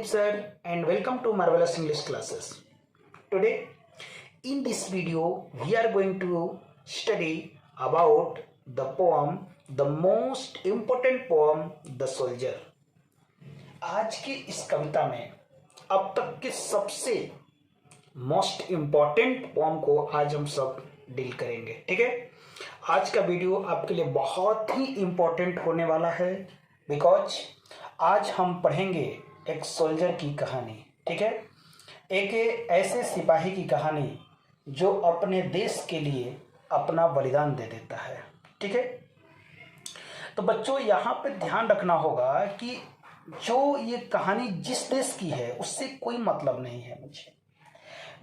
Sandeep sir and welcome to Marvelous English classes. Today in this video we are going to study about the poem, the most important poem, The Soldier. आज की इस कविता में अब तक के सबसे most important pome को आज हम सब डील करेंगे। ठीक है, आज का वीडियो आपके लिए बहुत ही इम्पोर्टेंट होने वाला है बिकॉज आज हम पढ़ेंगे एक सोल्जर की कहानी। ठीक है, एक ऐसे सिपाही की कहानी जो अपने देश के लिए अपना बलिदान दे देता है। ठीक है, तो बच्चों यहाँ पे ध्यान रखना होगा कि जो ये कहानी जिस देश की है उससे कोई मतलब नहीं है।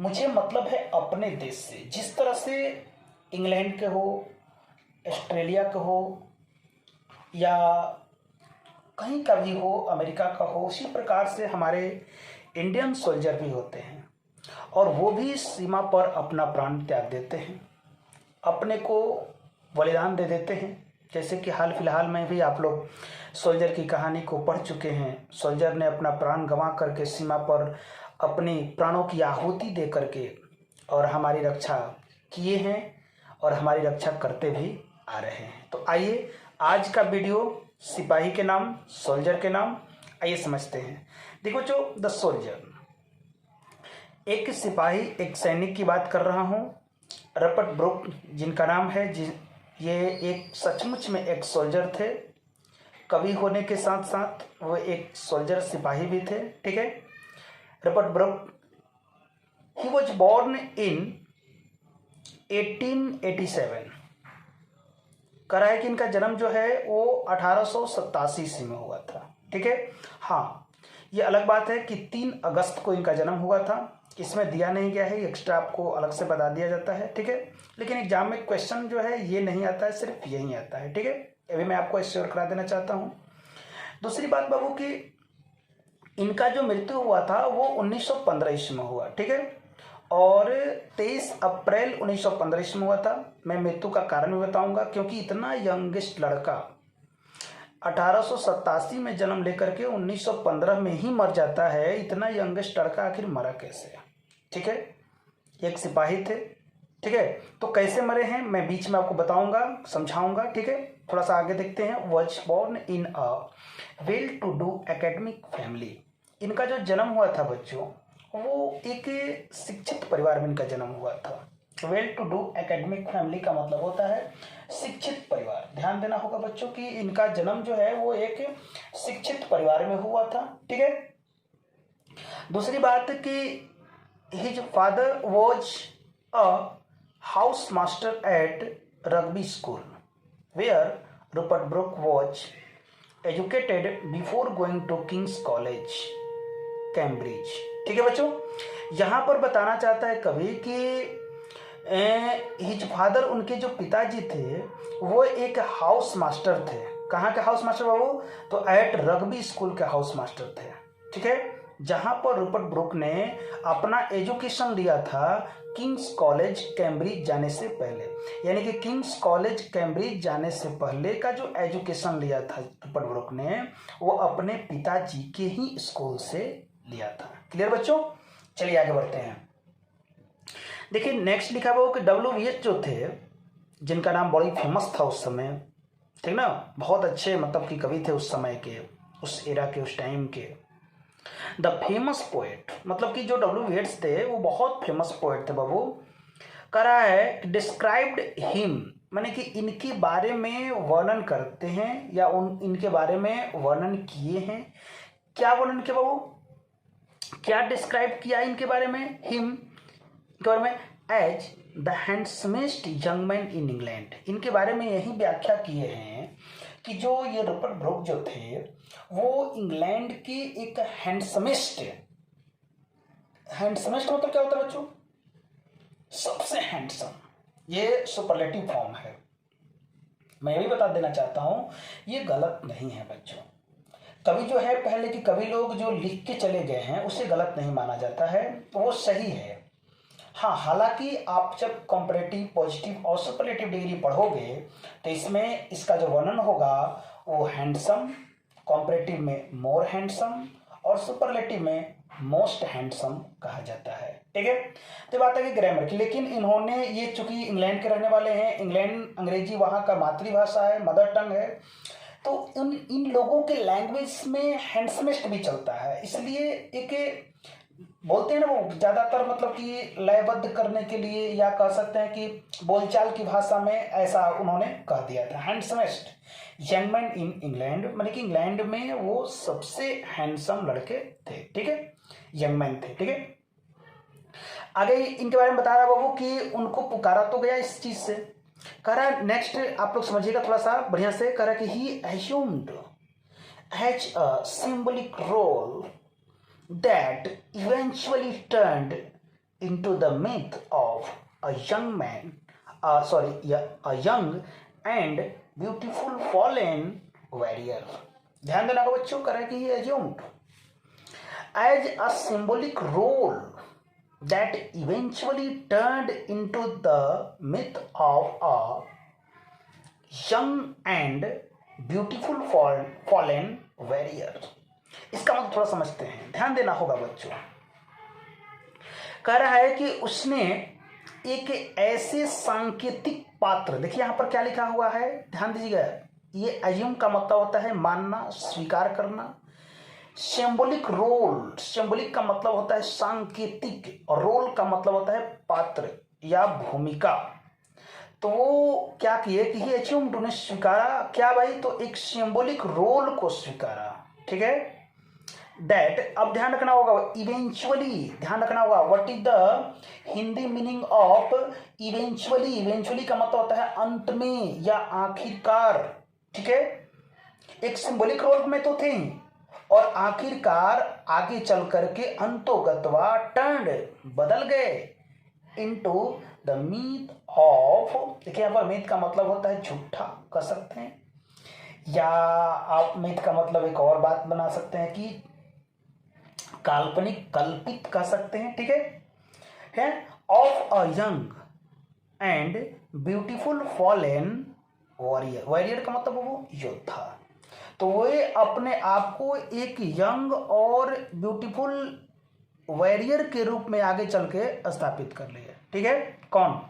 मुझे मतलब है अपने देश से। जिस तरह से इंग्लैंड के हो, ऑस्ट्रेलिया के हो या कहीं का भी हो, अमेरिका का हो, उसी प्रकार से हमारे इंडियन सोल्जर भी होते हैं और वो भी सीमा पर अपना प्राण त्याग देते हैं, अपने को बलिदान दे देते हैं। जैसे कि हाल फिलहाल में भी आप लोग सोल्जर की कहानी को पढ़ चुके हैं। सोल्जर ने अपना प्राण गंवा करके सीमा पर अपनी प्राणों की आहुति दे करके और हमारी रक्षा किए हैं और हमारी रक्षा करते भी आ रहे हैं। तो आइए आज का वीडियो सिपाही के नाम, सोल्जर के नाम, आइए समझते हैं। देखो, जो द सोल्जर, एक सिपाही, एक सैनिक की बात कर रहा हूँ, रपर्ट ब्रुक जिनका नाम है। ये एक सचमुच में एक सोल्जर थे। कवि होने के साथ साथ वो एक सोल्जर सिपाही भी थे। ठीक है, Rupert Brooke, he was born in 1887। करा है कि इनका जन्म जो है वो 1887 ईस्वी में हुआ था। ठीक है, हाँ, ये अलग बात है कि 3 अगस्त को इनका जन्म हुआ था। इसमें दिया नहीं गया है, एक्स्ट्रा आपको अलग से बता दिया जाता है। ठीक है, लेकिन एग्जाम में क्वेश्चन जो है ये नहीं आता है, सिर्फ यही आता है। ठीक है, अभी मैं आपको श्योर करा देना चाहता हूँ। दूसरी बात बाबू कि इनका जो मृत्यु हुआ था वो 1915 ईस्वी में हुआ। ठीक है, और 23 अप्रैल 1915 ईस्वी में हुआ था। मैं मृत्यु का कारण भी बताऊंगा, क्योंकि इतना यंगेस्ट लड़का 1887 में जन्म लेकर के 1915 में ही मर जाता है। इतना यंगेस्ट लड़का आखिर मरा कैसे? ठीक है, एक सिपाही थे। ठीक है, तो कैसे मरे हैं मैं बीच में आपको बताऊंगा, समझाऊंगा। ठीक है, थोड़ा सा आगे देखते हैं। Was born in a well to do academic family. इनका जो जन्म हुआ था बच्चों, वो एक शिक्षित परिवार में इनका जन्म हुआ था। Well to do academic family का मतलब होता है शिक्षित परिवार। ध्यान देना होगा बच्चों कि इनका जन्म जो है वो एक शिक्षित परिवार में हुआ था। ठीक है, दूसरी बात कि his father was a house master at Rugby school where Rupert Brooke was educated before going to King's College Cambridge. ठीक है बच्चों, यहाँ पर बताना चाहता है कवि कि हिज फादर, उनके जो पिताजी थे वो एक हाउस मास्टर थे। कहाँ के हाउस मास्टर बाबू? तो एट रग्बी स्कूल के हाउस मास्टर थे। ठीक है, जहाँ पर रूपर्ट ब्रुक ने अपना एजुकेशन लिया था किंग्स कॉलेज कैम्ब्रिज जाने से पहले। यानी कि किंग्स कॉलेज कैम्ब्रिज जाने से पहले का जो एजुकेशन लिया था रूपर्ट ब्रुक ने, वो अपने पिताजी के ही स्कूल से लिया था। क्लियर बच्चों? चलिए आगे बढ़ते हैं। देखिए नेक्स्ट लिखा हुआ कि WVH जो थे, जिनका नाम बड़ी फेमस था उस समय, ठीक ना, बहुत अच्छे मतलब कि कवि थे उस समय के, उस एरा के, उस टाइम के। द फेमस पोएट, मतलब कि जो WVH थे वो बहुत फेमस पोएट थे बाबू। करा है डिस्क्राइब्ड हिम, माने कि इनके बारे में वर्णन करते हैं या इनके बारे में वर्णन किए हैं। क्या वर्णन किया बाबू? क्या डिस्क्राइब किया इनके बारे में? हिम के बारे में as the handsomest young man in England. इनके बारे में यही व्याख्या किए हैं कि जो ये रूपर्ट ब्रुक जो थे वो इंग्लैंड के एक हैंडसमेस्ट मतलब क्या होता है बच्चों? सबसे हैंडसम। ये सुपरलेटिव फॉर्म है। मैं ये भी बता देना चाहता हूं ये गलत नहीं है बच्चों। कवि जो है, पहले के कवि लोग जो लिख के चले गए हैं उसे गलत नहीं माना जाता है, तो वो सही है। हाँ, हालांकि आप जब कंपैरेटिव, पॉजिटिव और सुपरलेटिव डिग्री पढ़ोगे तो इसमें इसका जो वर्णन होगा वो हैंडसम, कंपैरेटिव में मोर हैंडसम और सुपरलेटिव में मोस्ट हैंडसम कहा जाता है। ठीक है, तो बात है कि ग्रामर की, लेकिन इन्होंने ये चूंकि इंग्लैंड के रहने वाले हैं, इंग्लैंड अंग्रेजी वहाँ का मातृभाषा है, मदर टंग है, तो इन लोगों के लैंग्वेज में हैंडसमेस्ट भी चलता है, इसलिए एक बोलते हैं ना वो ज़्यादातर मतलब कि लयबद्ध करने के लिए, या कह सकते हैं कि बोलचाल की भाषा में ऐसा उन्होंने कह दिया था, हैंडसमेस्ट यंग मैन इन इंग्लैंड, मतलब कि इंग्लैंड में वो सबसे हैंडसम लड़के थे। ठीक है, यंग मैन थे। ठीक है, आगे इनके बारे में बता रहा बाबू कि उनको पुकारा तो गया इस चीज से, कह रहा है नेक्स्ट आप लोग समझिएगा थोड़ा सा बढ़िया से, कह रहा है कि he assumed has a symbolic role that eventually turned into the myth of a young man, a young and beautiful fallen warrior. ध्यान देना को बच्चों, करें कि he assumed as a symbolic role that eventually turned into the myth of a young and beautiful fallen warrior. इसका मतलब थोड़ा समझते हैं, ध्यान देना होगा बच्चों। कह रहा है कि उसने एक ऐसे सांकेतिक पात्र, देखिए यहां पर क्या लिखा हुआ है, ध्यान दीजिएगा, ये अज्यूम का मतलब होता है मानना, स्वीकार करना। सिंबॉलिक रोल, सिंबॉलिक का मतलब होता है सांकेतिक, और रोल का मतलब होता है पात्र या भूमिका। तो वो क्या किए कि ये अज्यूम्ड, उन्हें स्वीकारा क्या भाई, तो एक सिंबॉलिक रोल को स्वीकारा। ठीक है, दैट, अब ध्यान रखना होगा, इवेंचुअली ध्यान रखना होगा, what is the Hindi meaning of eventually. Eventually का मतलब होता है अंत में या आखिरकार। ठीक है, एक सिंबॉलिक रोल में तो थे और आखिरकार आगे चल करके अंतोगतवा टर्न बदल गए इनटू द मीथ ऑफ। देखिए यहाँ पर मीथ का मतलब होता है झूठा कह सकते हैं, या आप मिथ का मतलब एक और बात बना सकते हैं कि काल्पनिक, कल्पित कह सकते हैं। ठीक है, of a young and beautiful fallen warrior. Warrior का मतलब वो योद्धा, तो वे अपने आप को एक यंग और ब्यूटीफुल वॉरियर के रूप में आगे चल के स्थापित कर लिया। ठीक है, कौन,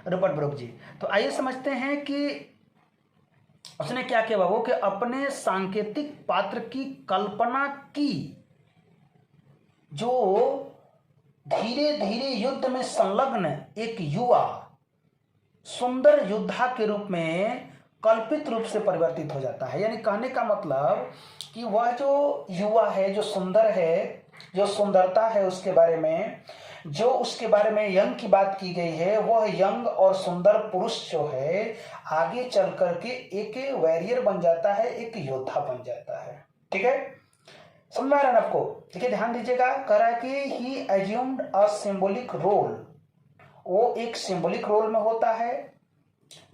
रूपर्ट ब्रूक जी। तो आइए समझते हैं कि उसने क्या किया बाबू कि अपने सांकेतिक पात्र की कल्पना की, जो धीरे धीरे युद्ध में संलग्न एक युवा सुंदर योद्धा के रूप में कल्पित रूप से परिवर्तित हो जाता है। यानी कहने का मतलब कि वह जो युवा है, जो सुंदर है, जो सुंदरता है उसके बारे में, जो उसके बारे में यंग की बात की गई है, वह यंग और सुंदर पुरुष जो है आगे चल करके एक वॉरियर बन जाता है, एक योद्धा बन जाता है। ठीक है, समझ आ रहा है ना आपको। देखिए ध्यान दीजिएगा, कह रहा है कि he assumed a symbolic role, वो एक सिंबॉलिक रोल में होता है,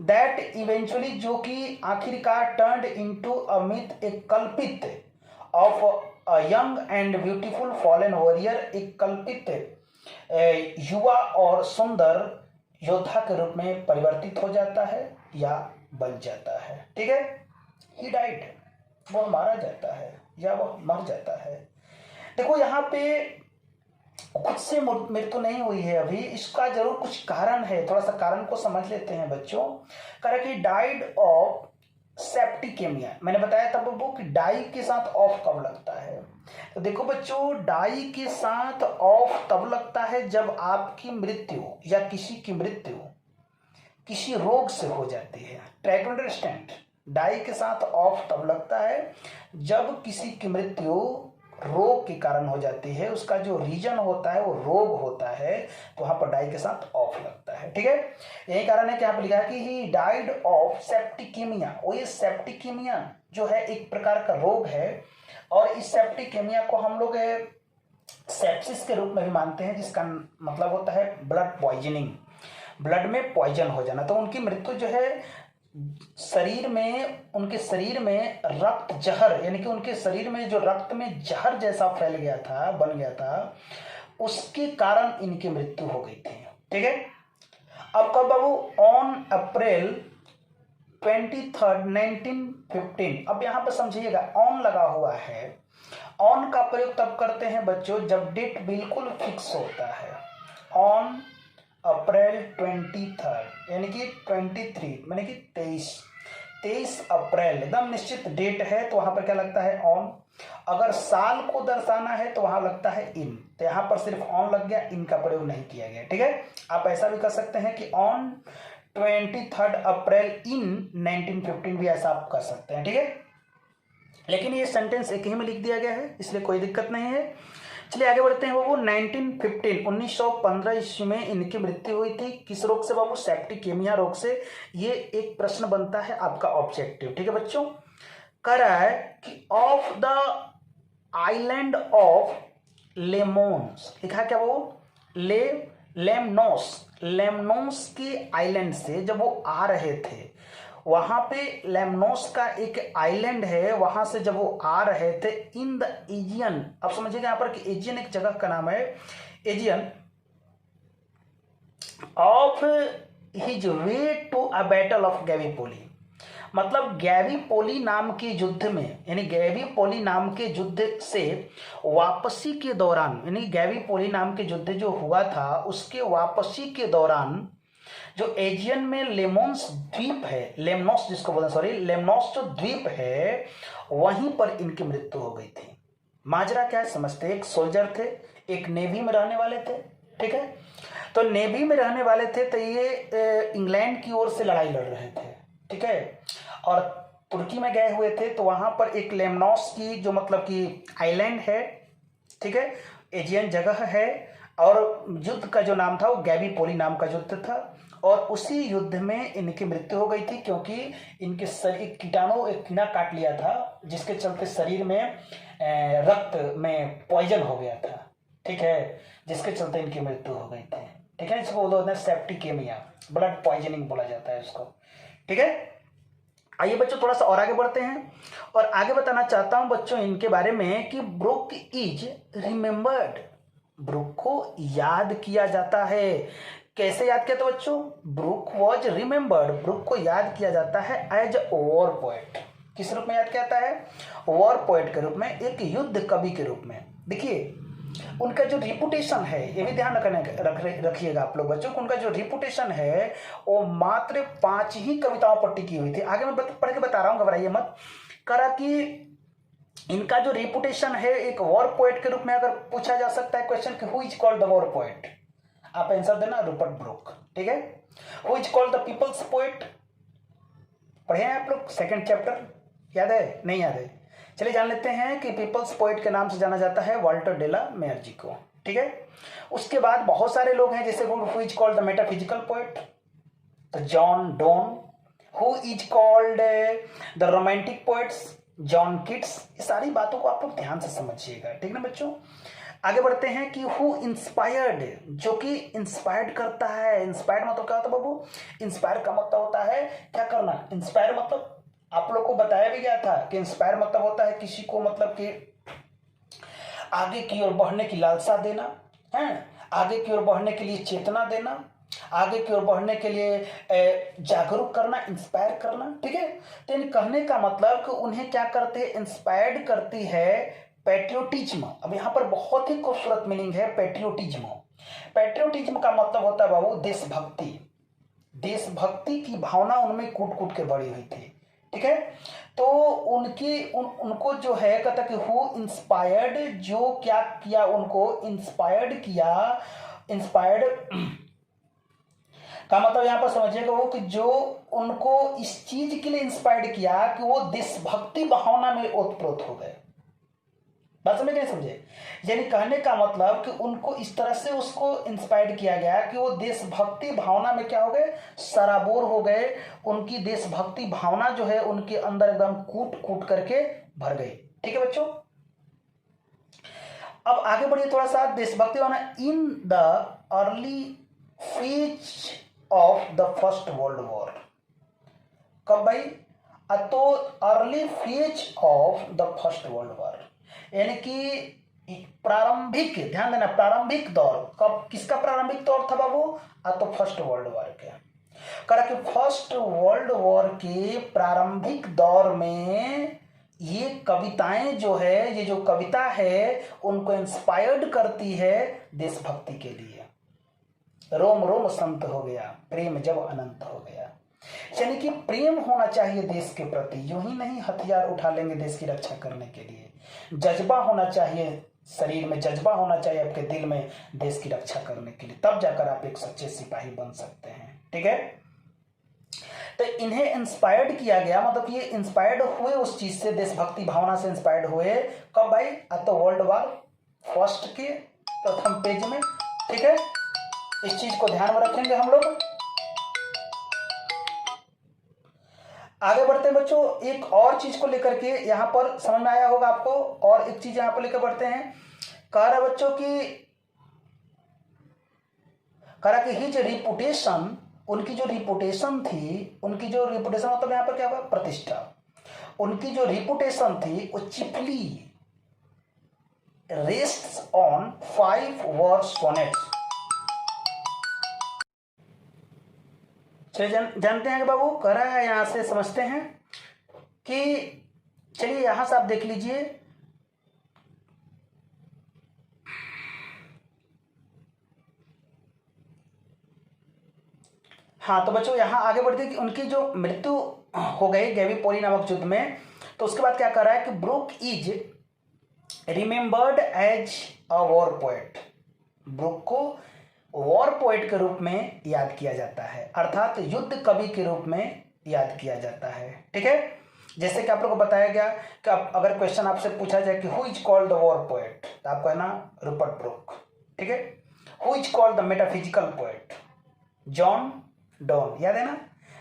दैट इवेंचुअली, जो कि आखिरकार टर्न्ड इनटू अ मिथ, एक कल्पित, of a young and beautiful fallen warrior, एक कल्पित युवा और सुंदर योद्धा के रूप में परिवर्तित हो जाता है या बन जाता है। ठीक है, ही डाइड, वह मारा जाता है या वह मर जाता है। देखो यहाँ पे खुद से मृत्यु नहीं हुई है अभी, इसका जरूर कुछ कारण है, थोड़ा सा कारण को समझ लेते हैं बच्चों। कह कि डाइड ऑफ सेप्टिकेमिया, मैंने बताया था वो कि डाई के साथ ऑफ कब लगता है, तो देखो बच्चों डाई के साथ ऑफ तब लगता है जब आपकी मृत्यु या किसी की मृत्यु किसी रोग से हो जाती है। ट्राई टू अंडरस्टैंड, डाई के साथ ऑफ तब लगता है जब किसी की मृत्यु रोग के कारण हो जाती है, उसका जो रीजन होता है वो रोग होता है, तो वहां पर डाई के साथ ऑफ लगता है। ठीक है, यही कारण है कि यहाँ पर लिखा है कि ही डाइड ऑफ सेप्टिकेमिया। वो ये सेप्टिकेमिया जो है एक प्रकार का रोग है, और इस सेप्टिकेमिया को हम लोग सेप्सिस के रूप में भी मानते हैं, जिसका मतलब होता है ब्लड पॉइजनिंग, ब्लड में पॉइजन हो जाना। तो उनकी मृत्यु जो है शरीर में, उनके शरीर में रक्त जहर, यानी कि उनके शरीर में जो रक्त में जहर जैसा फैल गया था, बन गया था, उसके कारण इनकी मृत्यु हो गई थी। ठीक है, अब कब बाबू, ऑन अप्रैल 23, 1915। अब यहां पर समझिएगा ऑन लगा हुआ है, ऑन का प्रयोग तब करते हैं बच्चों जब डेट बिल्कुल फिक्स होता है। ऑन अप्रैल 23 यानी कि 23 यानी कि 23 अप्रैल एकदम निश्चित डेट है तो वहां पर क्या लगता है ऑन। अगर साल को दर्शाना है तो वहां लगता है इन, तो यहां पर सिर्फ ऑन लग गया, इन का प्रयोग नहीं किया गया। ठीक है, आप ऐसा भी कर सकते हैं कि ऑन 23 अप्रैल इन 1915 भी ऐसा आप कर सकते हैं। ठीक है, लेकिन ये सेंटेंस एक ही में लिख दिया गया है इसलिए कोई दिक्कत नहीं है। चलिए आगे बढ़ते हैं बाबू। 1915 ईस्वी में इनकी मृत्यु हुई थी। किस रोग से बाबू? सेप्टिकेमिया रोग से। ये एक प्रश्न बनता है आपका ऑब्जेक्टिव। ठीक है बच्चों, कह रहा है कि of the island of lemons, लिखा क्या बाबू? लेमनोस के आइलैंड से जब वो आ रहे थे, वहां पे लेमनोस का एक आइलैंड है, वहां से जब वो आ रहे थे इन द एजियन, अब समझिएगा यहाँ पर कि एजियन एक जगह का नाम है, Aegean of his way to a battle of Gallipoli, मतलब गैवीपोली नाम के युद्ध में, यानी गैवीपोली नाम के युद्ध से वापसी के दौरान, यानी गैवीपोली नाम के युद्ध जो हुआ था उसके वापसी के दौरान जो एजियन में लेमोन्स द्वीप है, लेमनोस जिसको बोलते हैं, सॉरी लेमनोस जो द्वीप है वहीं पर इनकी मृत्यु हो गई थी। माजरा क्या है समझते? एक सोल्जर थे, एक नेवी में रहने वाले थे। ठीक है, तो नेवी में रहने वाले थे तो ये इंग्लैंड की ओर से लड़ाई लड़ रहे थे। ठीक है, और तुर्की में गए हुए थे तो वहां पर एक लेमनोस की जो मतलब कि आइलैंड है, ठीक है, एजियन जगह है, और युद्ध का जो नाम था वो गैवीपोली नाम का युद्ध था, और उसी युद्ध में इनकी मृत्यु हो गई थी क्योंकि इनके शरीर कीटाणु एक कीड़ा काट लिया था जिसके चलते शरीर में रक्त में पॉइजन हो गया था। ठीक है, जिसके चलते इनकी मृत्यु हो गई थी। ठीक है, इसको बोलते हैं सेप्टिकेमिया, ब्लड पॉइजनिंग बोला जाता है इसको। ठीक है, आइए बच्चों थोड़ा सा और आगे बढ़ते हैं, और आगे बताना चाहता हूं बच्चों इनके बारे में कि ब्रुक इज रिमेम्बर्ड, ब्रुक को याद किया जाता है। कैसे याद किया था बच्चों? ब्रुक वॉज रिमेम्बर्ड, ब्रुक को याद किया जाता है एज वॉर पोएट। किस रूप में याद किया जाता है? वॉर पोएट के रूप में, एक युद्ध कवि के रूप में। देखिए उनका जो रिपुटेशन है, ये भी ध्यान रखिएगा आप लोग बच्चों, उनका जो रिपुटेशन है वो मात्र 5 ही कविताओं पर टिकी हुई थी। आगे मैं पढ़ के बता रहा हूँ, घबराइए मत। करा कि इनका जो रिपुटेशन है एक वॉर पोएट के रूप में अगर पूछा जा सकता है क्वेश्चन कि who is called the war poet, आप आंसर देना रूपर्ट ब्रुक। ठीक है, who is called the people's poet, पढ़े हैं आप लोग 2nd चैप्टर, याद है? नहीं याद है? चलिए जान लेते हैं कि पीपल्स पोएट के नाम से जाना जाता है वाल्टर डे ला मेयर जी को। ठीक है, उसके बाद बहुत सारे लोग हैं जैसे who is called the metaphysical poet, तो John Donne. Who is called the romantic poets, John Keats. ये सारी बातों को आप लोग ध्यान से समझिएगा। ठीक ना बच्चों, आगे बढ़ते हैं कि हु इंस्पायर्ड, जो कि इंस्पायर्ड करता है। इंस्पायर्ड मतलब क्या होता है बाबू? इंस्पायर का मतलब होता है क्या करना। इंस्पायर मतलब आप लोग को बताया भी गया था कि इंस्पायर मतलब होता है किसी को मतलब कि आगे की ओर बढ़ने की लालसा देना है, आगे की ओर बढ़ने के लिए चेतना देना, आगे की ओर बढ़ने के लिए जागरूक करना, इंस्पायर करना। ठीक है, तो इन कहने का मतलब कि उन्हें क्या करते हैं? इंस्पायर्ड करती है पैट्रियोटिज्म। अब यहाँ पर बहुत ही खूबसूरत मीनिंग है पैट्रियोटिज्म। पैट्रियोटिज्म का मतलब होता है बाबू देशभक्ति। देशभक्ति की भावना उनमें कूट कूट के बढ़ी हुई थी। ठीक है, तो उनको जो है कहता कि हु इंस्पायर्ड, जो क्या किया, उनको इंस्पायर्ड किया। इंस्पायर्ड का मतलब यहां पर समझिएगा वो कि जो उनको इस चीज के लिए इंस्पायर्ड किया कि वो देशभक्ति भावना में ओतप्रोत हो गए। बात समझ नहीं समझे? यानी कहने का मतलब कि उनको इस तरह से उसको इंस्पायर्ड किया गया कि वो देशभक्ति भावना में क्या हो गए? सराबोर हो गए। उनकी देशभक्ति भावना जो है उनके अंदर एकदम कूट कूट करके भर गई। ठीक है बच्चों, अब आगे बढ़िए थोड़ा सा। देशभक्ति भावना in the early phase of the First World War, कब भाई? तो early phase of the First World War, यानी कि प्रारंभिक, ध्यान देना, प्रारंभिक दौर। कब? किसका प्रारंभिक दौर था बाबू? तो फर्स्ट वर्ल्ड वॉर के। करा कि फर्स्ट वर्ल्ड वॉर के प्रारंभिक दौर में ये कविताएं जो है, ये जो कविता है उनको इंस्पायर्ड करती है देशभक्ति के लिए। रोम रोम संत हो गया, प्रेम जब अनंत हो गया। यानी कि प्रेम होना चाहिए देश के प्रति, यूं ही नहीं हथियार उठा लेंगे देश की रक्षा करने के लिए। जज्बा होना चाहिए शरीर में, जज्बा होना चाहिए आपके दिल में देश की रक्षा करने के लिए, तब जाकर आप एक सच्चे सिपाही बन सकते हैं। ठीक है, तो इन्हें इंस्पायर्ड किया गया, मतलब ये इंस्पायर्ड हुए उस चीज से, देशभक्ति भावना से इंस्पायर्ड हुए। कब भाई? तो वर्ल्ड वॉर फर्स्ट के प्रथम पेज में। ठीक है, इस चीज को ध्यान में रखेंगे हम लोग। आगे बढ़ते हैं बच्चों, एक और चीज को लेकर के यहां पर समझ में आया होगा आपको, और एक चीज यहां पर लेकर बढ़ते हैं। कह रहा बच्चों की, कह रहा कि हिज रिपुटेशन, उनकी जो रिपुटेशन थी, उनकी जो रिपुटेशन मतलब यहां पर क्या हुआ? प्रतिष्ठा। उनकी जो रिपुटेशन थी वो चिपली रेस्ट्स ऑन 5 वर्स सोनेट्स। चलिए जानते हैं कि बाबू कह रहा है, यहां से समझते हैं कि, चलिए यहां से आप देख लीजिए। हाँ, तो बच्चों यहां आगे बढ़ते कि उनकी जो मृत्यु हो गई गैलीपोली नामक युद्ध में, तो उसके बाद क्या कर रहा है कि Brooke is remembered as a war poet. Brooke को वॉर पोएट के रूप में याद किया जाता है, अर्थात युद्ध कवि के रूप में याद किया जाता है। ठीक है, जैसे कि आप लोगों को बताया गया कि अगर क्वेश्चन आपसे पूछा जाए कि who is called the war poet, तो आपको है ना रूपर्ट ब्रूक। ठीक है, who is called the metaphysical poet? John Donne, याद है ना।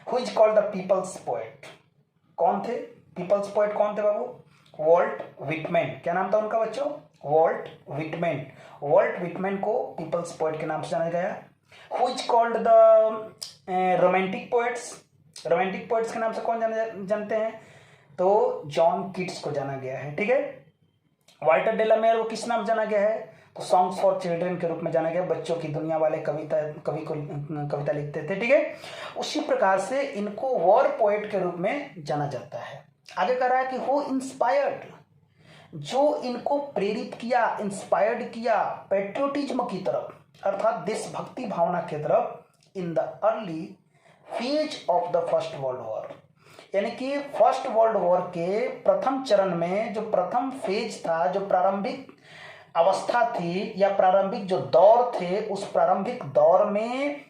Who is called the people's poet? कौन थे पीपल्स पोएट? कौन थे बाबू? Walt Whitman. क्या नाम था उनका बच्चों? Walt Whitman. वॉल्ट विटमैन को पीपल्स पोएट के नाम से जाना गया। Who is called the romantic poets? Romantic poets के नाम से कौन जानते हैं? तो जॉन कीट्स को जाना गया है। ठीक है, वाल्टर डेलामेयर वो किस नाम जाना गया है? तो सॉन्ग्स फॉर चिल्ड्रन के रूप में जाना गया, बच्चों की दुनिया वाले कवि कविता लिखते थे। ठीक है, उसी प्रकार से इनको वॉर पोएट के रूप में जाना जाता है। आगे कह रहा है कि हु इंस्पायर्ड, जो इनको प्रेरित किया, इंस्पायर्ड किया पेट्रियोटिज्म की तरफ, अर्थात देशभक्ति भावना की तरफ, इन the early phase of the First World War. यानी कि फर्स्ट वर्ल्ड वॉर के प्रथम चरण में जो प्रथम फेज था, जो प्रारंभिक अवस्था थी या प्रारंभिक जो दौर थे, उस प्रारंभिक दौर में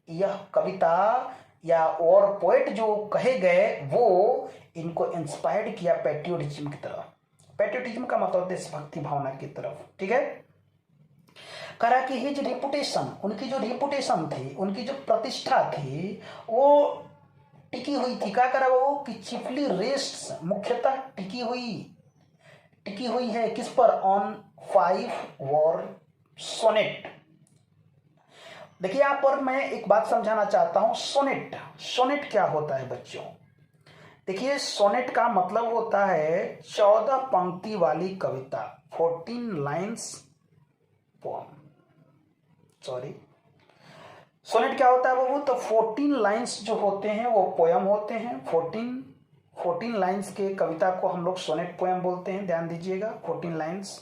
यह कविता या वॉर पोएट जो कहे गए वो इनको इंस्पायर्ड किया पैट्रियोटिज्म की तरफ। पैट्रियोटिज्म का मतलब देशभक्ति भावना की तरफ। ठीक है, करा कि हिज रिपुटेशन, उनकी जो रिपुटेशन थी, उनकी जो प्रतिष्ठा थी वो टिकी हुई थी। क्या करा वो कि चिपली रेस्ट्स, मुख्यतः टिकी हुई है किस पर? On 5 war sonnet. देखिए यहां पर मैं एक बात समझाना चाहता हूं। सोनेट, सोनेट क्या होता है बच्चों? देखिए सोनेट का मतलब होता है 14 पंक्ति वाली कविता, 14 लाइन्स पोम। सॉरी, सोनेट क्या होता है बाबू? तो 14 लाइन्स जो होते हैं वो पोयम होते हैं। 14 लाइन्स के कविता को हम लोग सोनेट पोयम बोलते हैं, ध्यान दीजिएगा। 14 लाइन्स,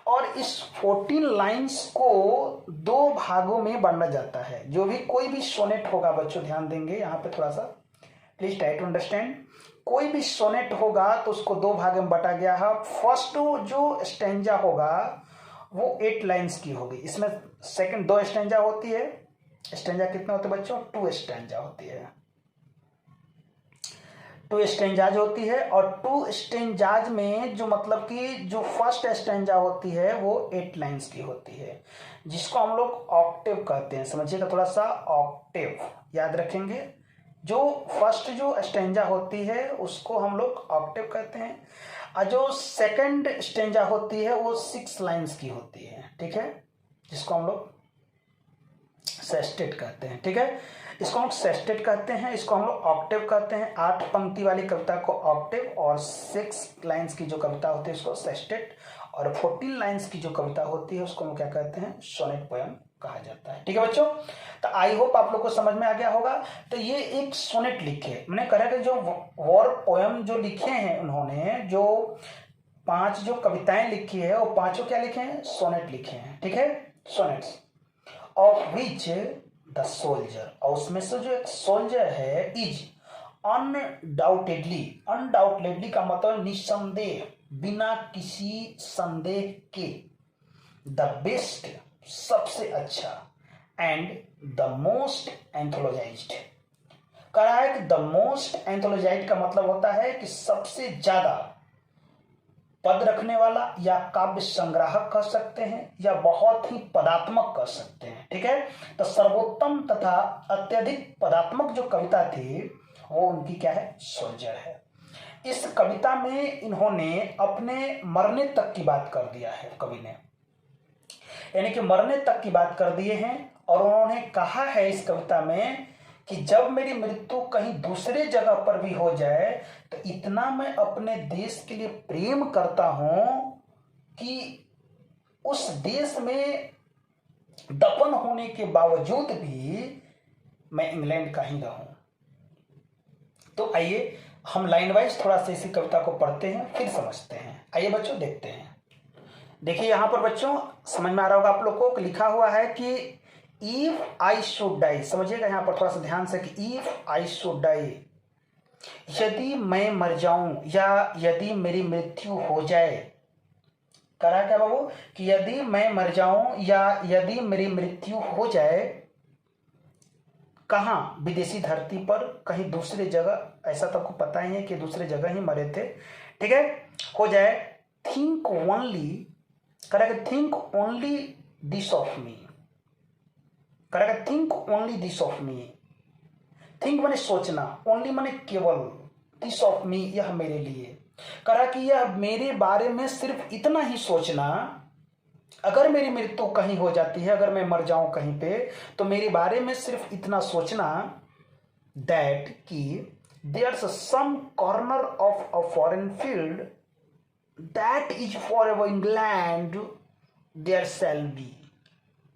और इस 14 लाइन्स को 2 भागों में बांटा जाता है। जो भी कोई भी सोनेट होगा बच्चों, ध्यान देंगे यहाँ पे थोड़ा सा, प्लीज ट्राई टू अंडरस्टैंड। कोई भी सोनेट होगा तो उसको 2 भाग में बांटा गया है। फर्स्ट जो स्टेंजा होगा वो 8 लाइन्स की होगी। इसमें सेकंड 2 स्टेंजा होती है। स्टेंजा कितने होते हैं बच्चों? 2 स्टेंजा होती है। 2 स्टेंजाज होती है, और 2 स्टेंजाज में जो मतलब कि जो फर्स्ट स्टेंजा होती है वो 8 लाइन्स की होती है, जिसको हम लोग ऑक्टेव कहते हैं। समझिएगा थोड़ा सा, ऑक्टेव याद रखेंगे। जो फर्स्ट जो स्टेंजा होती है उसको हम लोग ऑक्टेव कहते हैं, और जो सेकंड स्टेंजा होती है वो 6 लाइन्स की होती है। ठीक है, जिसको हम लोग सेस्टेट कहते हैं। ठीक है, इसको हम लोग सेस्टेट कहते हैं, इसको हम लोग ऑक्टेव कहते हैं। 8 पंक्ति वाली कविता को ऑक्टेव, और 6 लाइन्स की जो कविता होती है उसको सेस्टेट, और 14 लाइन्स की जो कविता होती है उसको हम क्या कहते हैं? सोनेट पोयम कहा जाता है। ठीक है बच्चों, तो आई होप आप लोग को समझ में आ गया होगा। तो ये एक सोनेट लिखे, मैंने कहा कि जो वॉर पोएम जो लिखे हैं उन्होंने, जो 5 जो कविताएं लिखी है वो पांचों क्या लिखे हैं, सोनेट लिखे हैं। ठीक है, sonnets of which the soldier, और उसमें से जो एक सोल्जर है इज अनडाउटेडली, अनडाउटेडली का मतलब निसंदेह, बिना किसी संदेह के, द बेस्ट सबसे अच्छा, एंड द मोस्ट एंथोलॉजाइज्ड। कह रहा है कि द मोस्ट एंथोलॉजाइज्ड का मतलब होता है कि सबसे ज्यादा पद रखने वाला, या काव्य संग्राहक कह सकते हैं, या बहुत ही पदात्मक कह सकते हैं। ठीक है, तो सर्वोत्तम तथा अत्यधिक पदात्मक जो कविता थी वो उनकी क्या है, सोल्जर है। इस कविता में इन्होंने अपने मरने तक की बात कर दिया है कवि ने, यानी कि मरने तक की बात कर दिए हैं। और उन्होंने कहा है इस कविता में कि जब मेरी मृत्यु कहीं दूसरे जगह पर भी हो जाए तो इतना मैं अपने देश के लिए प्रेम करता हूं कि उस देश में दफन होने के बावजूद भी मैं इंग्लैंड का ही रहूं। तो आइए हम लाइन वाइज थोड़ा सा इसी कविता को पढ़ते हैं, फिर समझते हैं। आइए बच्चों देखते हैं। देखिए यहां पर बच्चों समझ में आ रहा होगा आप लोग को, लिखा हुआ है कि इफ आई शुड डाई, समझिएगा यहां पर थोड़ा सा ध्यान से, कि इफ आई शुड डाई, यदि मैं मर जाऊं या यदि मेरी मृत्यु हो जाए। करा क्या बाबू, कि यदि मैं मर जाऊं या यदि मेरी मृत्यु हो जाए, कहां, विदेशी धरती पर, कहीं दूसरे जगह, ऐसा तो आपको पता ही है कि दूसरे जगह ही मरे थे। ठीक है, हो जाए, थिंक ओनली, करेगा think only this of me, करेगा think only this of me. Think माने सोचना, ओनली माने केवल, दिस ऑफ मी यह मेरे लिए, करा कि यह मेरे बारे में सिर्फ इतना ही सोचना। अगर मेरी मृत्यु कहीं हो जाती है, अगर मैं मर जाऊं कहीं पे, तो मेरे बारे में सिर्फ इतना सोचना, दैट कि there's some corner of a foreign field that is for ever England there shall be.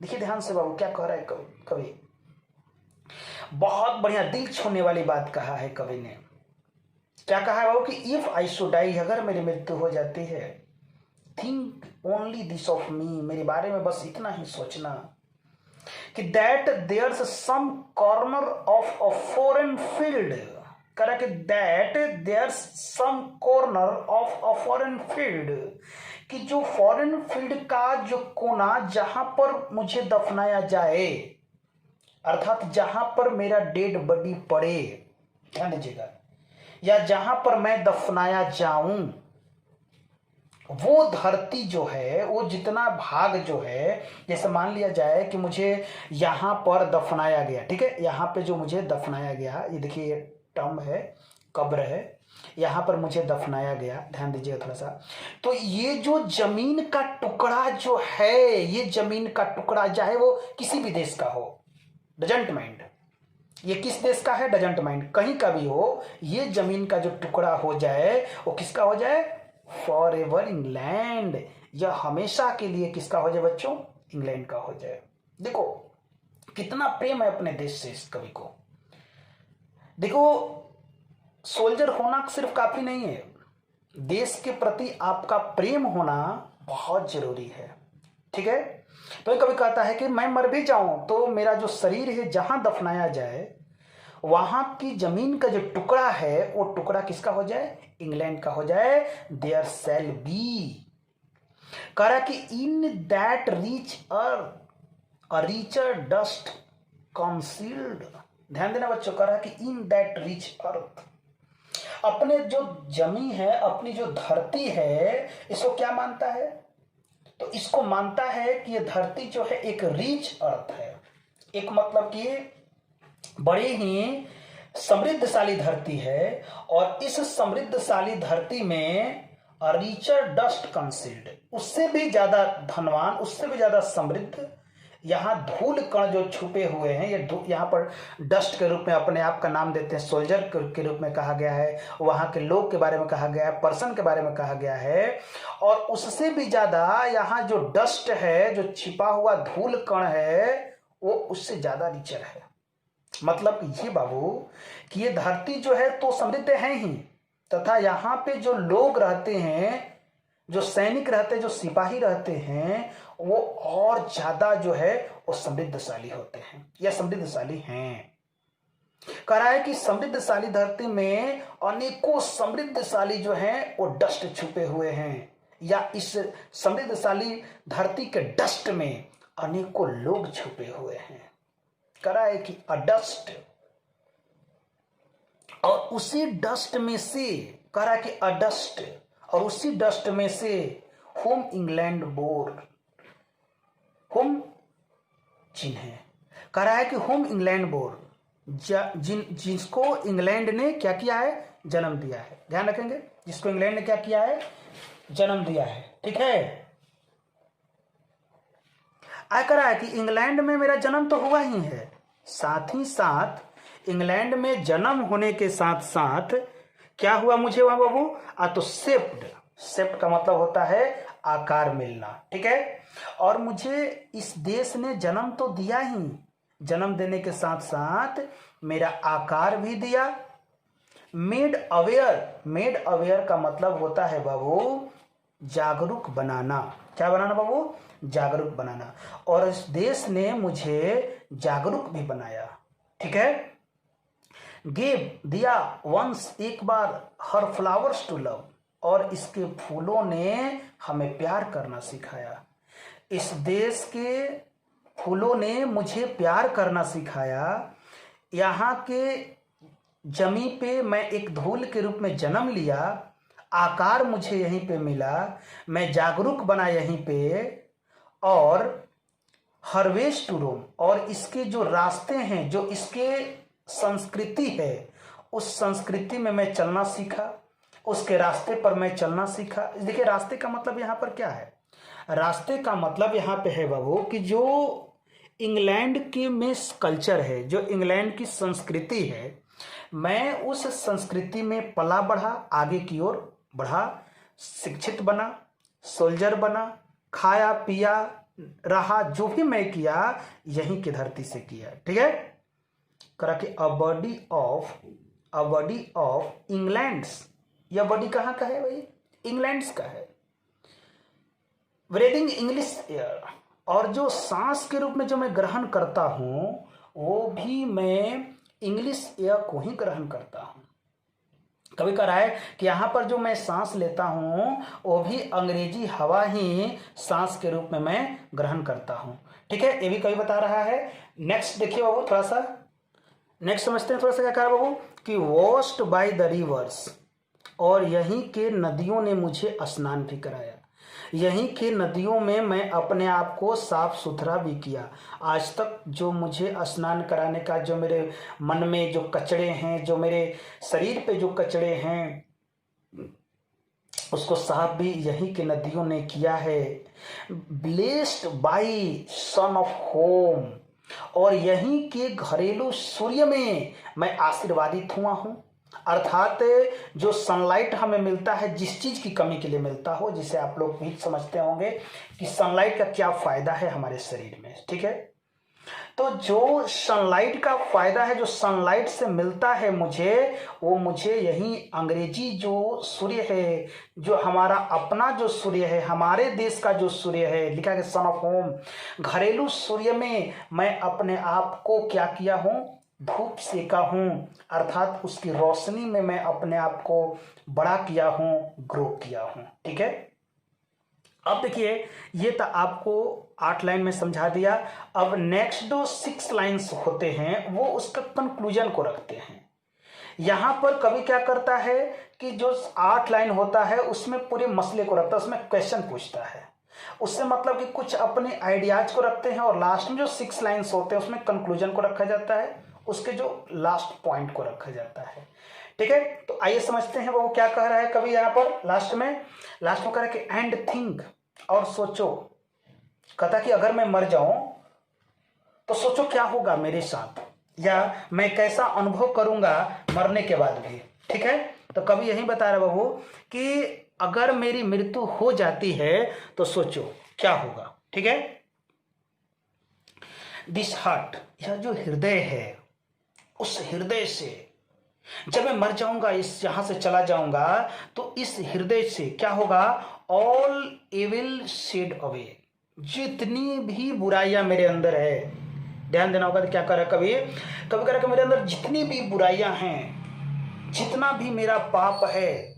देखिए ध्यान से बाबू क्या कह रहा है कवि, बहुत बढ़िया दिल छूने वाली बात कहा है कवि ने। क्या कहा है बाबू कि इफ आई शुड डाई, अगर मेरी मृत्यु हो जाती है, think only this of me, मेरे बारे में बस इतना ही सोचना, कि that there's some corner of a foreign field, करा कि that there's some corner of a foreign field, कि जो फॉरेन फील्ड का जो कोना जहां पर मुझे दफनाया जाए, अर्थात जहां पर मेरा डेड बॉडी पड़े, ध्यान दीजिएगा, या जहां पर मैं दफनाया जाऊं, वो धरती जो है, वो जितना भाग जो है, जैसे मान लिया जाए कि मुझे यहां पर दफनाया गया, ठीक है, यहां पे जो मुझे दफनाया गया, ये देखिए ये टर्म है, कब्र है, यहां पर मुझे दफनाया गया, ध्यान दीजिएगा थोड़ा सा। तो ये जो जमीन का टुकड़ा जो है, ये जमीन का टुकड़ा चाहे वो किसी भी देश का हो, डजंट माइंड, ये किस देश का है डजंट माइंड, कहीं का भी हो, ये जमीन का जो टुकड़ा हो जाए वो किसका हो जाए, फॉर एवर इंग्लैंड, यह हमेशा के लिए किसका हो जाए बच्चों, इंग्लैंड का हो जाए। देखो कितना प्रेम है अपने देश से इस कवि को। देखो सोल्जर होना सिर्फ काफी नहीं है, देश के प्रति आपका प्रेम होना बहुत जरूरी है। ठीक है, तो कभी कहता है कि मैं मर भी जाऊं तो मेरा जो शरीर है जहां दफनाया जाए, वहां की जमीन का जो टुकड़ा है वो टुकड़ा किसका हो जाए, इंग्लैंड का हो जाए। देयर शैल बी, कह रहा कि in that rich earth a richer dust concealed, ध्यान देना बच्चों, कह रहा कि इन दैट रिच अर्थ, अपने जो जमी है, अपनी जो धरती है, इसको क्या मानता है, तो इसको मानता है कि ये धरती जो है एक रिच अर्थ है, एक मतलब कि बड़ी ही समृद्धशाली धरती है, और इस समृद्धशाली धरती में रिचर डस्ट कंसील्ड, उससे भी ज्यादा धनवान, उससे भी ज्यादा समृद्ध यहाँ धूल कण जो छुपे हुए हैं, ये यहाँ पर डस्ट के रूप में अपने आप का नाम देते हैं, सोल्जर के रूप में कहा गया है, वहाँ के लोग के बारे में कहा गया है, पर्सन के बारे में कहा गया है। और उससे भी ज़्यादा यहाँ जो डस्ट है, जो छिपा हुआ धूल कण है, वो उससे ज़्यादा रिचर है। मतलब ये बाबू कि ये धरती जो है तो समृद्ध है ही, तथा यहाँ पे जो लोग रहते हैं, जो सैनिक रहते हैं, जो सिपाही रहते हैं, वो और ज्यादा जो है वो समृद्धशाली होते हैं या समृद्धशाली हैं। कह रहा है कि समृद्धशाली धरती में अनेकों समृद्धशाली जो हैं वो डस्ट छुपे हुए हैं, या इस समृद्धशाली धरती के डस्ट में अनेकों लोग छुपे हुए हैं। कह रहा है कि अडस्ट, और उसी डस्ट में से, कह रहा है कि अडस्ट, और उसी डस्ट में से होम इंग्लैंड बोर, होम चिन्ह कह रहा है कि होम इंग्लैंड बोर, जिसको इंग्लैंड ने क्या किया है, जन्म दिया है। ध्यान रखेंगे, जिसको इंग्लैंड ने क्या किया है, जन्म दिया है। ठीक है, कह रहा है कि इंग्लैंड में मेरा जन्म तो हुआ ही है, साथ ही साथ इंग्लैंड में जन्म होने के साथ साथ क्या हुआ मुझे वहां बाबू, तो शेप्ड का मतलब होता है आकार मिलना। ठीक है, और मुझे इस देश ने जन्म तो दिया ही, जन्म देने के साथ साथ मेरा आकार भी दिया। मेड अवेयर का मतलब होता है बाबू जागरूक बनाना। क्या बनाना बाबू, जागरूक बनाना। और इस देश ने मुझे जागरूक भी बनाया। ठीक है, गिव दिया, वंस एक बार, हर फ्लावर्स टू लव, और इसके फूलों ने हमें प्यार करना सिखाया। इस देश के फूलों ने मुझे प्यार करना सिखाया। यहाँ के जमी पे मैं एक धूल के रूप में जन्म लिया, आकार मुझे यहीं पे मिला, मैं जागरूक बना यहीं पे। और हरवेज टू रोम, और इसके जो रास्ते हैं, जो इसके संस्कृति है, उस संस्कृति में मैं चलना सीखा, उसके रास्ते पर मैं चलना सीखा। देखिए रास्ते का मतलब यहाँ पर क्या है, रास्ते का मतलब यहाँ पे है बाबू कि जो इंग्लैंड के में कल्चर है, जो इंग्लैंड की संस्कृति है, मैं उस संस्कृति में पला बढ़ा, आगे की ओर बढ़ा, शिक्षित बना, सोल्जर बना, खाया पिया रहा, जो भी मैं किया यहीं की धरती से किया। ठीक है, करा कि अ बॉडी ऑफ इंग्लैंड्स, यह बॉडी कहाँ का है भाई, इंग्लैंड्स का है। ब्रीदिंग इंग्लिश एयर, और जो सांस के रूप में जो मैं ग्रहण करता हूं वो भी मैं इंग्लिश एयर को ही ग्रहण करता हूं। कभी कह रहा है कि यहाँ पर जो मैं सांस लेता हूँ वो भी अंग्रेजी हवा ही सांस के रूप में मैं ग्रहण करता हूँ। ठीक है, ये भी कभी बता रहा है। नेक्स्ट देखिए बाबू, थोड़ा सा नेक्स्ट समझते हैं, थोड़ा सा क्या कहा बाबू कि वॉश्ड बाय द रिवर्स, और यहीं के नदियों ने मुझे स्नान भी कराया। यहीं की नदियों में मैं अपने आप को साफ सुथरा भी किया। आज तक जो मुझे स्नान कराने का, जो मेरे मन में जो कचड़े हैं, जो मेरे शरीर पे जो कचड़े हैं, उसको साफ भी यहीं की नदियों ने किया है। Blessed by son of home, और यहीं के घरेलू सूर्य में मैं आशीर्वादित हुआ हूँ। अर्थात जो सनलाइट हमें मिलता है, जिस चीज की कमी के लिए मिलता हो, जिसे आप लोग भी समझते होंगे कि सनलाइट का क्या फायदा है हमारे शरीर में। ठीक है, तो जो सनलाइट का फायदा है, जो सनलाइट से मिलता है मुझे, वो मुझे यही अंग्रेजी जो सूर्य है, जो हमारा अपना जो सूर्य है, हमारे देश का जो सूर्य है, लिखा है सन ऑफ होम, घरेलू सूर्य में मैं अपने आप को क्या किया हूँ, धूप सेका हूँ। अर्थात उसकी रोशनी में मैं अपने आप को बड़ा किया हूँ, ग्रो किया हूँ। ठीक है, अब देखिए ये तो आपको 8 लाइन में समझा दिया। अब नेक्स्ट जो 6 लाइन्स होते हैं वो उसका कंक्लूजन को रखते हैं। यहां पर कवि क्या करता है कि जो 8 लाइन होता है उसमें पूरे मसले को रखता है, उसमें क्वेश्चन पूछता है, उससे मतलब कि कुछ अपने आइडियाज को रखते हैं, और लास्ट में जो 6 लाइन्स होते हैं उसमें कंक्लूजन को रखा जाता है, उसके जो लास्ट पॉइंट को रखा जाता है। ठीक है, तो आइए समझते हैं वो क्या कह रहा है कवि यहाँ पर लास्ट में कह रहा है कि एंड थिंक, और सोचो। कहता कि अगर मैं मर जाऊं तो सोचो क्या होगा मेरे साथ, या मैं कैसा अनुभव करूंगा मरने के बाद भी। ठीक है, तो कवि यही बता रहा बाबू कि अगर मेरी मृत्यु हो जाती है तो सोचो क्या होगा। ठीक है, दिस हार्ट, यह जो हृदय है, उस हृदय से जब मैं मर जाऊंगा, इस यहां से चला जाऊंगा, तो इस हृदय से क्या होगा, ऑल एविल शेड अवे, जितनी भी बुराइयां मेरे अंदर है, ध्यान देना होगा। तो क्या कर रहा है कवि, कवि कह रहा है कि मेरे अंदर जितनी भी बुराइयां हैं, जितना भी मेरा पाप है,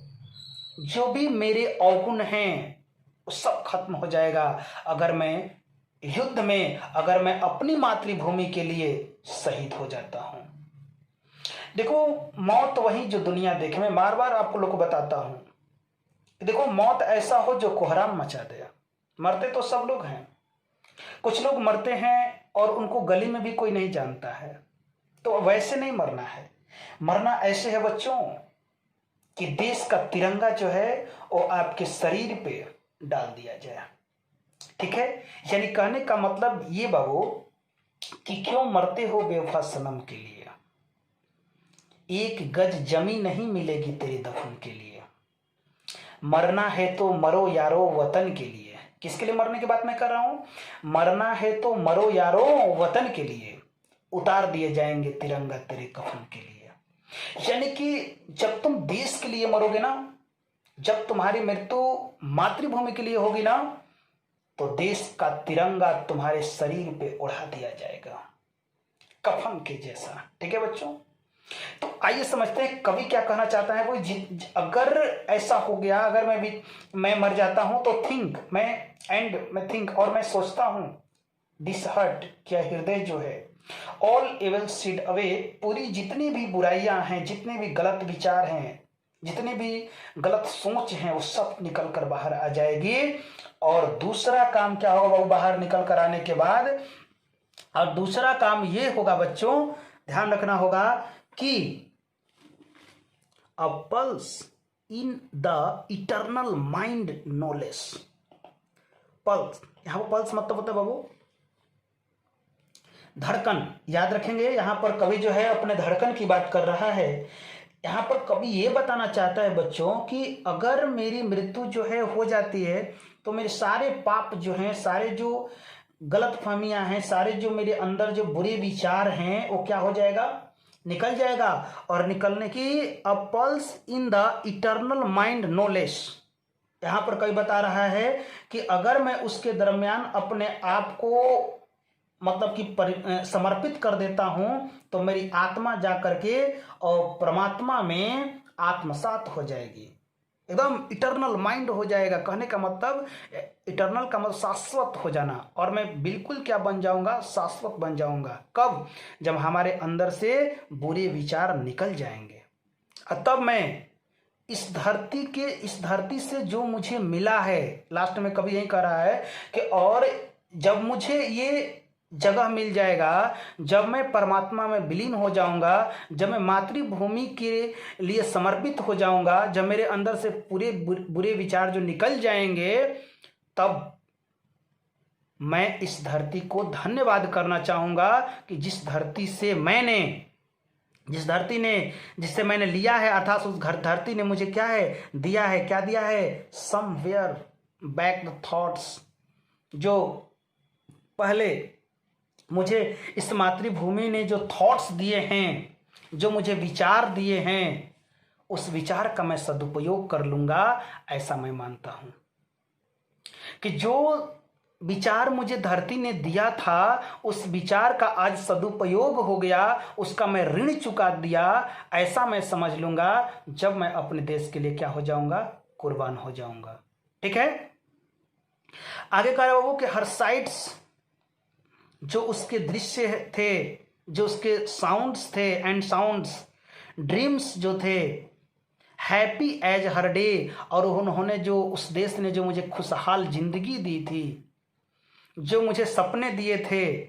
जो भी मेरे अवगुण हैं, वो सब खत्म हो जाएगा अगर मैं युद्ध में, अगर मैं अपनी मातृभूमि के लिए शहीद हो जाता हूं। देखो मौत वही जो दुनिया देखे, मैं बार बार आपको लोग को बताता हूं, देखो मौत ऐसा हो जो कोहराम मचा दे। मरते तो सब लोग हैं, कुछ लोग मरते हैं और उनको गली में भी कोई नहीं जानता है, तो वैसे नहीं मरना है। मरना ऐसे है बच्चों कि देश का तिरंगा जो है वो आपके शरीर पे डाल दिया जाए। ठीक है, यानी कहने का मतलब ये बाबू कि क्यों मरते हो बेवफा सनम के लिए, एक गज जमी नहीं मिलेगी तेरे दफन के लिए। मरना है तो मरो यारो वतन के लिए। किसके लिए मरने की बात मैं कर रहा हूं, मरना है तो मरो यारो वतन के लिए, उतार दिए जाएंगे तिरंगा तेरे कफन के लिए। यानी कि जब तुम देश के लिए मरोगे ना, जब तुम्हारी मृत्यु मातृभूमि के लिए होगी ना, तो देश का तिरंगा तुम्हारे शरीर पे उड़ा दिया जाएगा कफन के जैसा। ठीक है बच्चों, तो आइए समझते हैं कवि क्या कहना चाहता है। वो अगर ऐसा हो गया, अगर मैं मर जाता हूं तो थिंक, मैं थिंक और मैं सोचता हूं, दिस हर्ट, क्या हृदय जो है, ऑल एविल सीड अवे, पूरी जितनी भी बुराइयां हैं, जितने भी गलत विचार हैं, जितनी भी गलत सोच हैं, वो सब निकल कर बाहर आ जाएगी। और दूसरा काम क्या होगा वो बाहर निकल कर आने के बाद, और दूसरा काम ये होगा बच्चों, ध्यान रखना होगा कि अ pulse in the eternal mind knowledge. Pulse, यहां पर पल्स मतलब होता है बाबू धड़कन, याद रखेंगे। यहां पर कवि जो है अपने धड़कन की बात कर रहा है। यहां पर कवि ये बताना चाहता है बच्चों कि अगर मेरी मृत्यु जो है हो जाती है, तो मेरे सारे पाप जो हैं, सारे जो गलत फहमियां हैं, सारे जो मेरे अंदर जो बुरे विचार हैं, वो क्या हो जाएगा, निकल जाएगा। और निकलने की अ pulse in the eternal mind knowledge, यहां पर कवि बता रहा है कि अगर मैं उसके दरमियान अपने आप को मतलब कि समर्पित कर देता हूं, तो मेरी आत्मा जा करके और परमात्मा में आत्मसात हो जाएगी, एकदम इटर्नल माइंड हो जाएगा। कहने का मतलब इटर्नल का मतलब शाश्वत हो जाना, और मैं बिल्कुल क्या बन जाऊंगा, शाश्वत बन जाऊंगा। कब, जब हमारे अंदर से बुरे विचार निकल जाएंगे। तब मैं इस धरती से जो मुझे मिला है, लास्ट में कभी यही कह रहा है कि और जब मुझे ये जगह मिल जाएगा, जब मैं परमात्मा में विलीन हो जाऊंगा, जब मैं मातृभूमि के लिए समर्पित हो जाऊंगा, जब मेरे अंदर से पूरे बुरे विचार जो निकल जाएंगे, तब मैं इस धरती को धन्यवाद करना चाहूंगा कि जिस धरती मैंने लिया है, अर्थात उस धरती ने मुझे क्या है दिया है, क्या दिया है, समवेयर बैक द थॉट्स, जो पहले मुझे इस मातृभूमि ने जो थॉट्स दिए हैं, जो मुझे विचार दिए हैं, उस विचार का मैं सदुपयोग कर लूंगा। ऐसा मैं मानता हूं कि जो विचार मुझे धरती ने दिया था, उस विचार का आज सदुपयोग हो गया, उसका मैं ऋण चुका दिया, ऐसा मैं समझ लूंगा जब मैं अपने देश के लिए क्या हो जाऊंगा, कुर्बान हो जाऊंगा। ठीक है, आगे कह रहे हो कि हर साइड्स, जो उसके दृश्य थे, जो उसके साउंड्स थे एंड साउंड्स, ड्रीम्स जो थे, हैप्पी एज हर डे, और उन्होंने जो, उस देश ने जो मुझे खुशहाल जिंदगी दी थी, जो मुझे सपने दिए थे,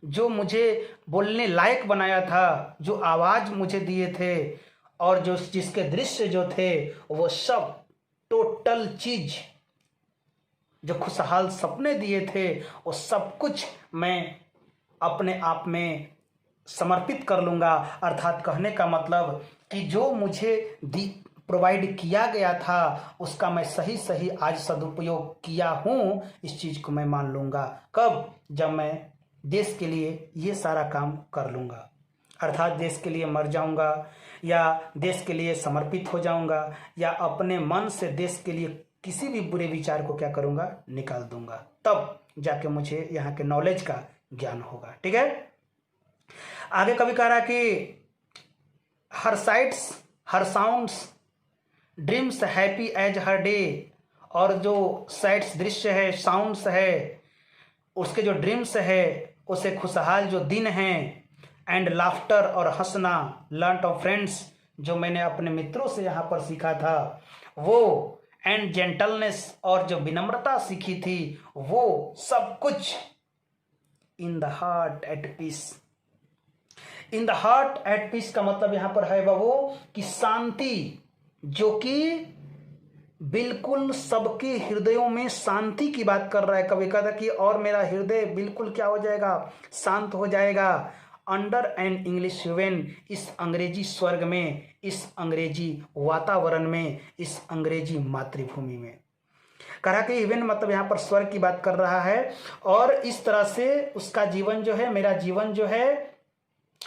जो मुझे बोलने लायक बनाया था, जो आवाज मुझे दिए थे, और जो जिसके दृश्य जो थे, वो सब टोटल चीज, जो खुशहाल सपने दिए थे, वो सब कुछ मैं अपने आप में समर्पित कर लूँगा। अर्थात कहने का मतलब कि जो मुझे प्रोवाइड किया गया था उसका मैं सही सही आज सदुपयोग किया हूँ, इस चीज़ को मैं मान लूँगा। कब? जब मैं देश के लिए ये सारा काम कर लूँगा, अर्थात देश के लिए मर जाऊँगा या देश के लिए समर्पित हो जाऊँगा या अपने मन से देश के लिए किसी भी बुरे विचार को क्या करूँगा, निकाल दूँगा। तब जाके मुझे यहाँ के नॉलेज का ज्ञान होगा। ठीक है, आगे कभी कह रहा कि हर साइट्स हर साउंड्स ड्रीम्स हैप्पी एज हर डे, और जो साइट्स दृश्य है, साउंड्स है, उसके जो ड्रीम्स है उसे खुशहाल जो दिन हैं, एंड लाफ्टर और हंसना, लर्न ऑफ फ्रेंड्स जो मैंने अपने मित्रों से यहाँ पर सीखा था वो, एंड जेंटलनेस और जो विनम्रता सीखी थी वो, सब कुछ in the heart at peace. In the heart at peace का मतलब यहाँ पर है वो कि शांति, जो कि बिल्कुल सबके हृदयों में शांति की बात कर रहा है। कभी कहता कि और मेरा हृदय बिल्कुल क्या हो जाएगा, शांत हो जाएगा। अंडर एन इंग्लिश हेवन, इस अंग्रेजी स्वर्ग में, इस अंग्रेजी वातावरण में, इस अंग्रेजी मातृभूमि में। कहा कि इवन मतलब यहाँ पर स्वर्ग की बात कर रहा है, और इस तरह से उसका जीवन जो है, मेरा जीवन जो है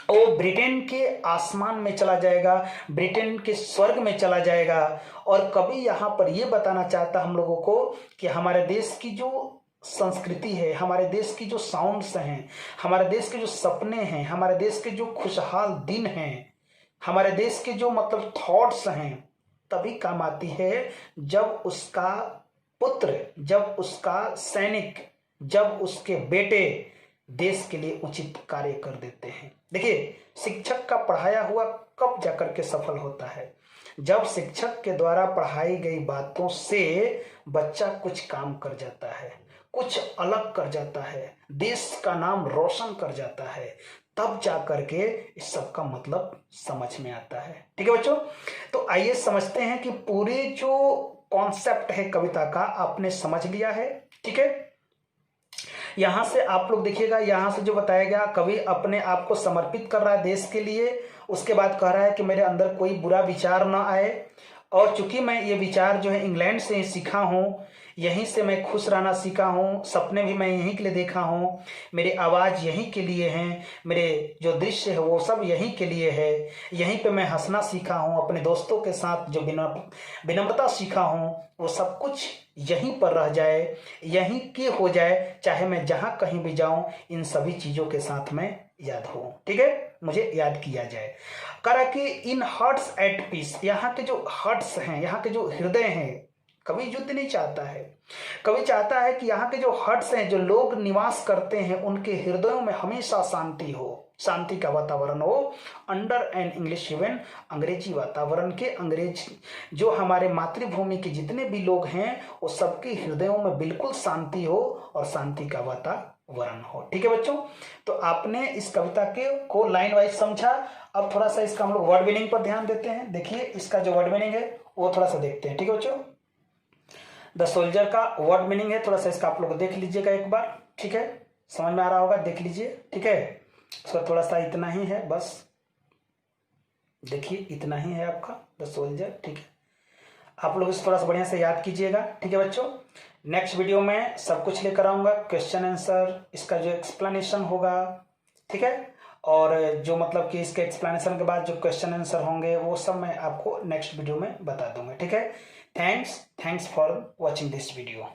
वो ब्रिटेन के आसमान में चला जाएगा, ब्रिटेन के स्वर्ग में चला जाएगा। और कभी यहाँ पर ये बताना चाहता हम लोगों को कि हमारे देश की जो संस्कृति है, हमारे देश की जो साउंड्स हैं, हमारे देश के जो सपने हैं, हमारे देश के जो खुशहाल दिन हैं, हमारे देश के जो मतलब थॉट्स हैं, तभी काम आती है जब उसका पुत्र, जब उसका सैनिक, जब उसके बेटे देश के लिए उचित कार्य कर देते हैं। देखिए, शिक्षक का पढ़ाया हुआ कब जाकर के सफल होता है? जब शिक्षक के द्वारा पढ़ाई गई बातों से बच्चा कुछ काम कर जाता है, कुछ अलग कर जाता है, देश का नाम रोशन कर जाता है, तब जाकर के इस सब का मतलब समझ में आता है। ठीक है बच्चों, तो आइए समझते हैं कि पूरे जो कॉन्सेप्ट है कविता का आपने समझ लिया है। ठीक है, यहां से आप लोग देखिएगा, यहां से जो बताया गया, कवि अपने आप को समर्पित कर रहा है देश के लिए। उसके बाद कह रहा है कि मेरे अंदर कोई बुरा विचार ना आए, और चूंकि मैं ये विचार जो है इंग्लैंड से ही सीखा हूँ, यहीं से मैं खुश रहना सीखा हूँ, सपने भी मैं यहीं के लिए देखा हूँ, मेरी आवाज़ यहीं के लिए हैं, मेरे जो दृश्य है वो सब यहीं के लिए है, यहीं पे मैं हंसना सीखा हूँ, अपने दोस्तों के साथ जो विनम्रता सीखा हूँ वो सब कुछ यहीं पर रह जाए, यहीं के हो जाए, चाहे मैं जहाँ कहीं भी जाऊँ, इन सभी चीज़ों के साथ मैं याद हो। ठीक है, मुझे याद किया जाए। करा कि इन हार्ट्स एट पीस, यहाँ के जो हार्ट्स हैं, यहाँ के जो हृदय हैं, कभी युद्ध नहीं चाहता है। कभी चाहता है कि यहाँ के जो हार्ट्स हैं, जो लोग निवास करते हैं, उनके हृदयों में हमेशा शांति हो, शांति का वातावरण हो। अंडर एन इंग्लिश हेवन, अंग्रेजी वातावरण के, अंग्रेज जो हमारे मातृभूमि के जितने भी लोग हैं वो सबके हृदयों में बिल्कुल शांति हो और शांति का वातावरण हो। ठीक है बच्चों, तो आपने इस कविता को लाइन वाइज समझा। अब थोड़ा सा इसका हम लोग वर्ड मीनिंग पर ध्यान देते हैं। देखिए, इसका जो वर्ड मीनिंग है वो थोड़ा सा देखते हैं। ठीक है बच्चों, द सोल्जर का वर्ड मीनिंग है, थोड़ा सा इसका आप लोग देख लीजिएगा एक बार। ठीक है, समझ में आ रहा होगा, देख लीजिए। ठीक है, इसका थोड़ा सा इतना ही है, बस देखिए इतना ही है आपका द सोल्जर। ठीक है, आप लोग इस थोड़ा सा बढ़िया से याद कीजिएगा। ठीक है बच्चों, नेक्स्ट वीडियो में सब कुछ लेकर आऊंगा, क्वेश्चन आंसर, इसका जो एक्सप्लेनेशन होगा। ठीक है, और जो मतलब कि इसके एक्सप्लेनेशन के बाद जो क्वेश्चन आंसर होंगे वो सब मैं आपको नेक्स्ट वीडियो में बता दूंगा। ठीक है, thanks for watching this video.